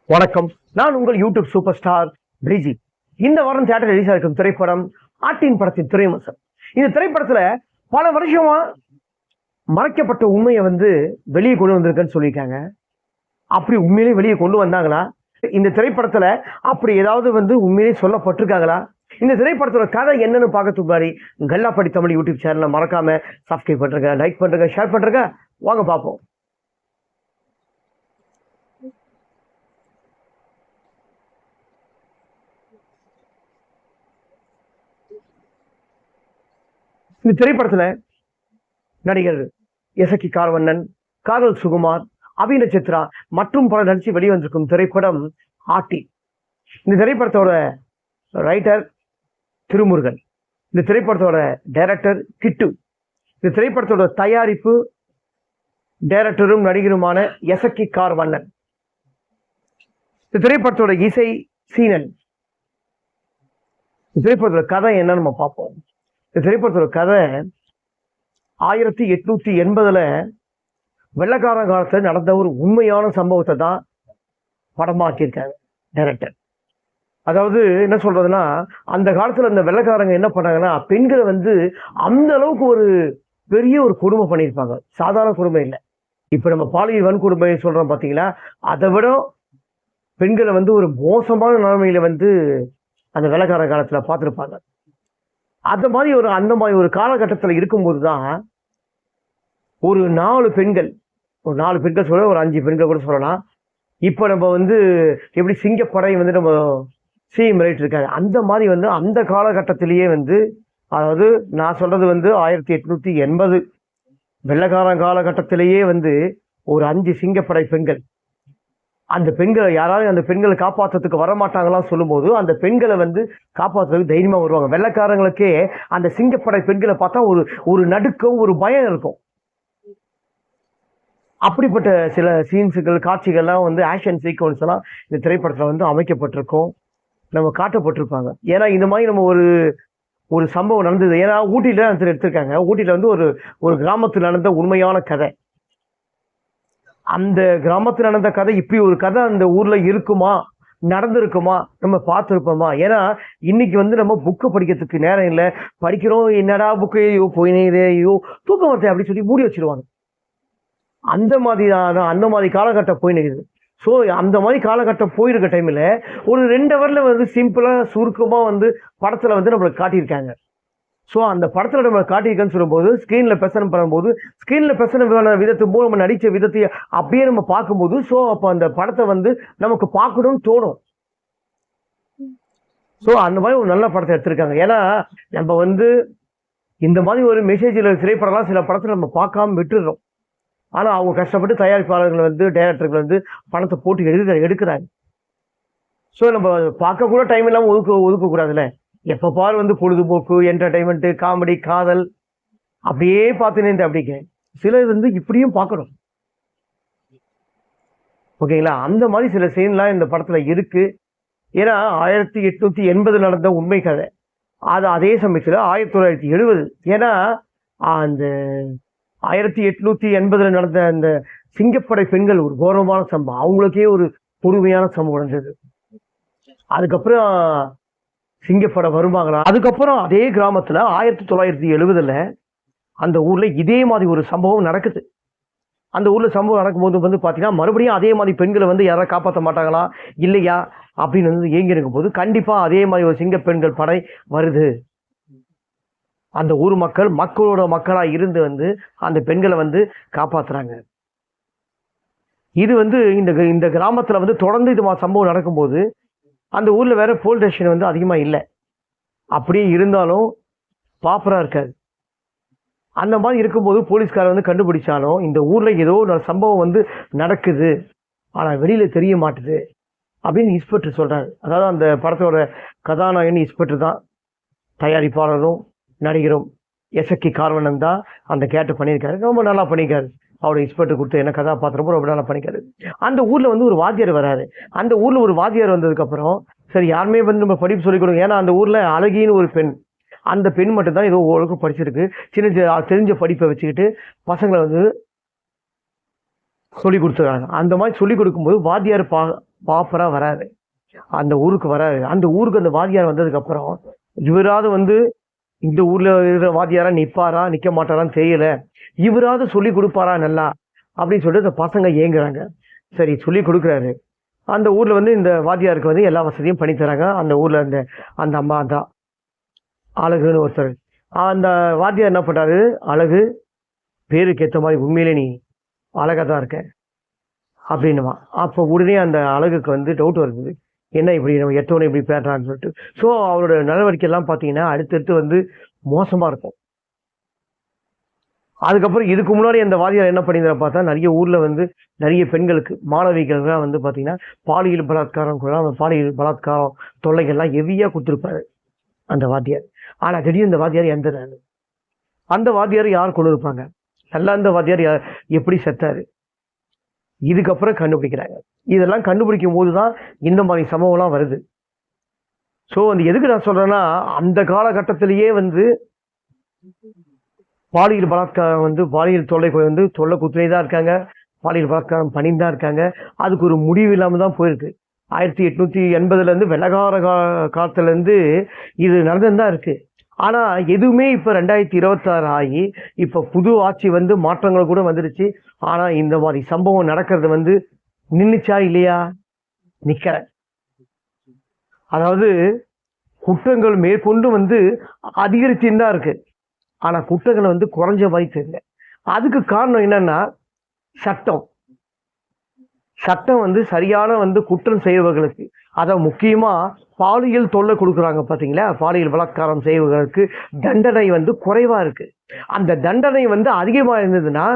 வணக்கம். நான் உங்கள் யூடியூப் சூப்பர் ஸ்டார் பிரிஜி. இந்த வாரம் தியேட்டர் ரிலீஸ் ஆயிருக்கும் திரைப்படம் ஆட்டின் படத்தின் துறைமுகம். இந்த திரைப்படத்துல பல வருஷமா மறைக்கப்பட்ட உண்மையை வெளியே கொண்டு வந்திருக்குன்னு சொல்லியிருக்காங்க. அப்படி உண்மையிலேயே வெளியே கொண்டு வந்தாங்களா? இந்த திரைப்படத்துல அப்படி ஏதாவது உண்மையிலேயே சொல்லப்பட்டிருக்காங்களா? இந்த திரைப்படத்தோட கதை என்னன்னு பார்க்கறதுக்கு முன்னாடி கல்லாப்படி தமிழ் யூடியூப் சேனலை மறக்காம சப்ஸ்கிரைப் பண்றேங்க, லைக் பண்றேங்க, ஷேர் பண்றேங்க. வாங்க பார்ப்போம். இந்த திரைப்படத்துல நடிகர் எசக்கி கார்வண்ணன், காதல் சுகுமார், அபி நட்சத்திரா மற்றும் பல நடிச்சு வெளிவந்திருக்கும் திரைப்படம் ஆட்டி. இந்த திரைப்படத்தோட ரைட்டர் திருமுருகன், இந்த திரைப்படத்தோட டைரக்டர் கிட்டு, இந்த திரைப்படத்தோட தயாரிப்பு டைரக்டரும் நடிகருமான எசக்கி கார்வண்ணன், இந்த திரைப்படத்தோட இசை சீனன். இந்த திரைப்படத்தோட கதை என்னன்னு நம்ம பார்ப்போம். இந்த திரைப்படத்தோட கதை 1880 வெள்ளக்கார காலத்துல நடந்த ஒரு உண்மையான சம்பவத்தை தான் படமாக்கியிருக்காங்க டைரக்டர். அதாவது என்ன சொல்றதுன்னா, அந்த காலத்துல இந்த வெள்ளக்காரங்க என்ன பண்ணாங்கன்னா, பெண்களை அந்த அளவுக்கு ஒரு பெரிய ஒரு கொடுமை பண்ணியிருப்பாங்க. சாதாரண கொடுமை இல்லை. இப்ப நம்ம பாலியல் வன்கொடுமை சொல்றோம் பாத்தீங்களா, அதை விட பெண்களை ஒரு மோசமான நிலைமையில அந்த வெள்ளக்கார காலத்துல பார்த்துருப்பாங்க. அந்த மாதிரி ஒரு காலகட்டத்தில் இருக்கும்போது தான் ஒரு 4 பெண்கள், ஒரு 4 பெண்கள் சொல்ல, ஒரு 5 பெண்கள் கூட சொல்லலாம். இப்போ நம்ம எப்படி சிங்கப்படை நம்ம சிஎம் ரைட் இருக்காரு, அந்த மாதிரி அந்த காலகட்டத்திலேயே அதாவது நான் சொல்றது 1880 வெள்ளக்கார காலகட்டத்திலேயே ஒரு 5 சிங்கப்படை பெண்கள், அந்த பெண்களை யாராவது அந்த பெண்களை காப்பாற்றுறதுக்கு வரமாட்டாங்களாம் சொல்லும்போது அந்த பெண்களை காப்பாற்றுறதுக்கு தைரியமா வருவாங்க. வெள்ளக்காரங்களுக்கே அந்த சிங்கப்படை பெண்களை பார்த்தா ஒரு நடுக்கம், ஒரு பயம் இருக்கும். அப்படிப்பட்ட சில சீன்ஸுகள், காட்சிகள்லாம் ஆக்ஷன் சீக்வன்ஸ் எல்லாம் இந்த திரைப்படத்துல அமைக்கப்பட்டிருக்கும், நம்ம காட்டப்பட்டிருப்பாங்க. ஏன்னா இந்த மாதிரி நம்ம ஒரு சம்பவம் நடந்தது. ஏன்னா ஊட்டியில எடுத்திருக்காங்க. ஊட்டியில ஒரு கிராமத்தில் நடந்த உண்மையான கதை. அந்த கிராமத்தில் நடந்த கதை, இப்படி ஒரு கதை அந்த ஊர்ல இருக்குமா, நடந்திருக்குமா, நம்ம பார்த்துருப்போமா? ஏன்னா இன்னைக்கு நம்ம புக்கு படிக்கிறதுக்கு நேரம் இல்லை. படிக்கிறோம், என்னடா புக்கு, ஐயோ போயினே, ஐயோ தூக்கம் வரத்தை அப்படி சொல்லி மூடி வச்சிருவாங்க. அந்த மாதிரி காலகட்டம் போயினுக்குது. ஸோ அந்த மாதிரி காலகட்டம் போயிருக்க டைம்ல ஒரு 2 ஹவர்ல சிம்பிளா சுருக்கமா படத்துல நம்மளுக்கு காட்டியிருக்காங்க. ஸோ அந்த படத்துல நம்ம காட்டியிருக்கேன்னு சொல்லும்போது, ஸ்கிரீன்ல பிரசனம் பண்ணும்போது, ஸ்கிரீன்ல பிரசன விதத்து மூலம் நம்ம நடிச்ச விதத்தை அப்படியே நம்ம பார்க்கும்போது, ஸோ அப்போ அந்த படத்தை நமக்கு பார்க்கணும்னு தோணும். ஸோ அந்த மாதிரி ஒரு நல்ல படத்தை எடுத்திருக்காங்க. ஏன்னா நம்ம இந்த மாதிரி ஒரு மெசேஜில் திரைப்படம்லாம் சில படத்துல நம்ம பார்க்காம விட்டுடுறோம். ஆனா அவங்க கஷ்டப்பட்டு தயாரிப்பாளர்கள் டைரக்டர்கள் பணத்தை போட்டு எடுக்கிறாங்க. ஸோ நம்ம பார்க்க கூட டைம் இல்லாமல் ஒதுக்கக்கூடாதுல்ல. எப்போ பாரு பொழுதுபோக்கு, என்டர்டைன்மெண்ட், காமெடி, காதல் அப்படியே பார்த்துனே அப்படிங்க சில இப்படியும் பார்க்கணும். ஓகேங்களா? அந்த மாதிரி சில சீன்லாம் இந்த படத்துல இருக்கு. ஏன்னா 1880 நடந்த உண்மை கதை. அது அதே சமயத்துல 1970, ஏன்னா அந்த 1880 நடந்த அந்த சிங்கப்படை பெண்கள் ஒரு கௌரவமான சம்பவம், அவங்களுக்கே ஒரு கொடுமையான சம்பவம் நடந்தது. அதுக்கப்புறம் சிங்கப்படை வருவாங்களா? அதுக்கப்புறம் அதே கிராமத்துல 1970 அந்த ஊர்ல இதே மாதிரி ஒரு சம்பவம் நடக்குது. அந்த ஊர்ல சம்பவம் நடக்கும்போது பாத்தீங்கன்னா, மறுபடியும் அதே மாதிரி பெண்களை யாராவது காப்பாற்ற மாட்டாங்களா இல்லையா அப்படின்னு ஏங்கி இருக்கும் போது, கண்டிப்பா அதே மாதிரி ஒரு சிங்க பெண்கள் படை வருது. அந்த ஊர் மக்களோட மக்களா இருந்து அந்த பெண்களை காப்பாத்துறாங்க. இது இந்த கிராமத்துல தொடர்ந்து இது சம்பவம் நடக்கும்போது, அந்த ஊர்ல வேற போலீஸ் ஸ்டேஷன் அதிகமா இல்லை. அப்படியே இருந்தாலும் பாப்பரா இருக்காது. அந்த மாதிரி இருக்கும்போது போலீஸ்கார கண்டுபிடிச்சாலும் இந்த ஊர்ல ஏதோ ஒரு சம்பவம் நடக்குது, ஆனா வெளியில தெரிய மாட்டுது அப்படின்னு இன்ஸ்பெக்டர் சொல்றாரு. அதாவது அந்த படத்தோட கதாநாயகன் இன்ஸ்பெக்டர் தான். தயாரிப்பாளரும் நடிகரும் எசக்கி கார்வண்ணன் தான் அந்த கேரக்டர் பண்ணியிருக்காரு. ரொம்ப நல்லா பண்ணியிருக்காரு. அவரோட இன்ஸ்பெக்டர் கொடுத்து என்ன கதாபாத்திரமும் ரொம்ப நல்லா பண்ணிக்காரு. அந்த ஊர்ல ஒரு வாத்தியார் வராரு. அந்த ஊர்ல ஒரு வாத்தியார் வந்ததுக்கு அப்புறம் சரி யாருமே நம்ம படிப்பு சொல்லிக் கொடுங்க. ஏன்னா அந்த ஊர்ல அழகின்னு ஒரு பெண், அந்த பெண் மட்டும் தான் ஏதோ ஓரளவுக்கு படிச்சிருக்கு. சின்ன தெரிஞ்ச படிப்பை வச்சுக்கிட்டு பசங்களை சொல்லி கொடுத்துருக்காங்க. அந்த மாதிரி சொல்லி கொடுக்கும்போது வாத்தியார் ப்ராப்பரா வராது, அந்த ஊருக்கு வராது. அந்த ஊருக்கு அந்த வாத்தியார் வந்ததுக்கு அப்புறம் இவராவது வந்து இந்த ஊர்ல இருக்கிற வாத்தியாரா நிப்பாரா நிக்க மாட்டாரான்னு தெரியல, இவராவது சொல்லி கொடுப்பாரா நல்லா அப்படின்னு சொல்லிட்டு அந்த பசங்க ஏங்குறாங்க. சரி சொல்லி கொடுக்குறாரு. அந்த ஊர்ல வந்து இந்த வாத்தியாருக்கு வந்து எல்லா வசதியும் பண்ணி தராங்க. அந்த ஊர்ல அந்த அந்த அம்மா தான் அழகுன்னு ஒருத்தர். அந்த வாத்தியார் என்ன பண்றாரு, அழகு பேருக்கு ஏற்ற மாதிரி உண்மையிலே நீ அழகா தான் இருக்க அப்படின்னுமா. அப்போ உடனே அந்த அழகுக்கு வந்து டவுட் வருது, என்ன இப்படி நம்ம எட்டவனை இப்படி பேசுறான்னு சொல்லிட்டு. ஸோ அவரோட நடவடிக்கை எல்லாம் பார்த்தீங்கன்னா அடுத்தடுத்து வந்து மோசமா இருக்கும். அதுக்கப்புறம் இதுக்கு முன்னாடி அந்த வாதியார் என்ன பண்ணியிருந்தாரு பார்த்தா, நிறைய ஊர்ல வந்து நிறைய பெண்களுக்கு மாணவிகள்லாம் வந்து பார்த்தீங்கன்னா பாலியல் பலாத்காரம் கூட, அந்த பாலியல் பலாத்காரம் தொல்லைகள்லாம் ஹெவியா கொடுத்துருப்பாரு அந்த வாத்தியார். ஆனா திடீர்னு இந்த வாத்தியார் இறந்துறாரு. அந்த வாத்தியார் யார் கொண்டு இருப்பாங்க, நல்லா இந்த வாத்தியார் எப்படி செத்தாரு, இதுக்கப்புறம் கண்டுபிடிக்கிறாங்க. இதெல்லாம் கண்டுபிடிக்கும் போதுதான் இந்த மாதிரி சம்பவம்லாம் வருது. ஸோ வந்து எதுக்கு நான் சொல்றேன்னா, அந்த காலகட்டத்திலேயே வந்து பாலியல் பலாத்காரம் வந்து பாலியல் தொல்லை வந்து தொல்லை குத்துனே தான் இருக்காங்க, பாலியல் பலாத்காரம் பண்ணிட்டு தான் இருக்காங்க. அதுக்கு ஒரு முடிவு இல்லாம தான் போயிருக்கு. 1880 இருந்து வெள்ளக்கார காலத்துல இருந்து இது நடந்துன்னு தான் இருக்கு. ஆனா எதுவுமே இப்ப 2026 ஆகி இப்ப புது ஆட்சி வந்து மாற்றங்கள் கூட வந்துடுச்சு. ஆனா இந்த மாதிரி சம்பவம் நடக்கிறது வந்து நின்னுச்சா இல்லையா? நிக்கிற. அதாவது குற்றங்கள் மேற்கொண்டு வந்து அதிகரிச்சுன்னு தான் இருக்கு. ஆனா குற்றங்கள் வந்து குறைஞ்ச மாதிரி தெரியல. அதுக்கு காரணம் என்னன்னா சட்டம். சட்டம் வந்து சரியான வந்து குற்றம் செய்பவர்களுக்கு, அத முக்கியமா பாலியல் தொல்லை கொடுக்குறாங்க பாத்தீங்களா, பாலியல் பலாத்காரம் செய்பவர்களுக்கு தண்டனை வந்து குறைவா இருக்கு. அந்த தண்டனை வந்து அதிகமா இருந்ததுன்னா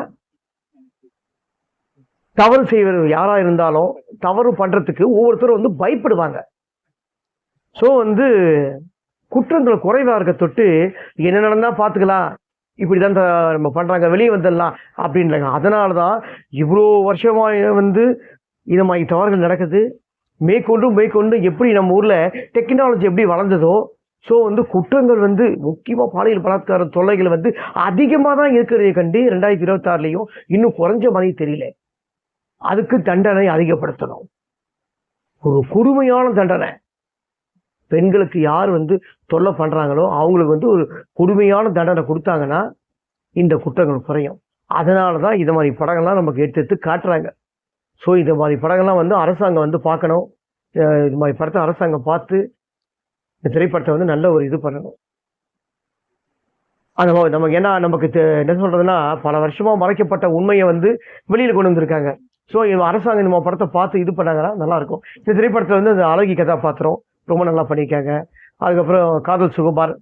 தவறு செய்வது யாரா இருந்தாலும் தவறு பண்றதுக்கு ஒவ்வொருத்தரும் வந்து பயப்படுவாங்க. சோ வந்து குற்றங்கள் குறைவா இருக்க தொட்டு என்ன நடந்தா பாத்துக்கலாம், இப்படிதான் நம்ம பண்றாங்க, வெளியே வந்துடலாம் அப்படின்றாங்க. அதனாலதான் இவ்வளோ வருஷமா வந்து இது மாதிரி தவறுகள் நடக்குது. மேற்கொண்டு எப்படி நம்ம ஊர்ல டெக்னாலஜி எப்படி வளர்ந்ததோ, ஸோ வந்து குற்றங்கள் வந்து முக்கியமா பாலியல் பலாத்கார தொல்லைகள் வந்து அதிகமாக தான் இருக்கிறதை கண்டு 2026லயும் இன்னும் குறைஞ்ச மாதிரி தெரியல. அதுக்கு தண்டனை அதிகப்படுத்தணும், ஒரு கொடுமையான தண்டனை. பெண்களுக்கு யார் வந்து தொல்லை பண்றாங்களோ அவங்களுக்கு வந்து ஒரு கொடுமையான தண்டனை கொடுத்தாங்கன்னா இந்த குற்றங்கள் குறையும். அதனாலதான் இது மாதிரி படங்கள்லாம் நமக்கு எடுத்து காட்டுறாங்க. ஸோ இது மாதிரி படங்கள்லாம் வந்து அரசாங்கம் வந்து பார்க்கணும். இது மாதிரி படத்தை அரசாங்கம் பார்த்து இந்த திரைப்படத்தை வந்து நல்ல ஒரு இது பண்ணணும். அந்த நமக்கு நமக்கு என்ன சொல்றதுன்னா, பல வருஷமா மறைக்கப்பட்ட உண்மையை வந்து வெளியில கொண்டு வந்திருக்காங்க. ஸோ அரசாங்கம் இந்த படத்தை பார்த்து இது பண்ணாங்கன்னா நல்லா இருக்கும். இந்த திரைப்படத்தில் வந்து அந்த அழகி கதாபாத்திரம் ரொம்ப நல்லா பண்ணியிருக்காங்க. அதுக்கப்புறம் காதல் சுகுமார்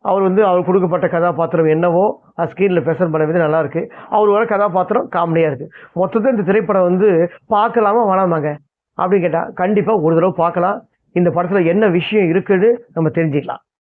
அவர் வந்து அவர் கொடுக்கப்பட்ட கதாபாத்திரம் என்னவோ ஸ்க்ரீனில் ப்ரெசென்ட் பண்ண விதம் நல்லா இருக்கு. அவர் வர கதாபாத்திரம் காமெடியா இருக்கு. மொத்தத்தில் இந்த திரைப்படம் வந்து பார்க்கலாமா வேணாமாங்க அப்படின்னு கேட்டா கண்டிப்பா ஒரு தடவை பார்க்கலாம். இந்த படத்துல என்ன விஷயம் இருக்குன்னு நம்ம தெரிஞ்சுக்கலாம்.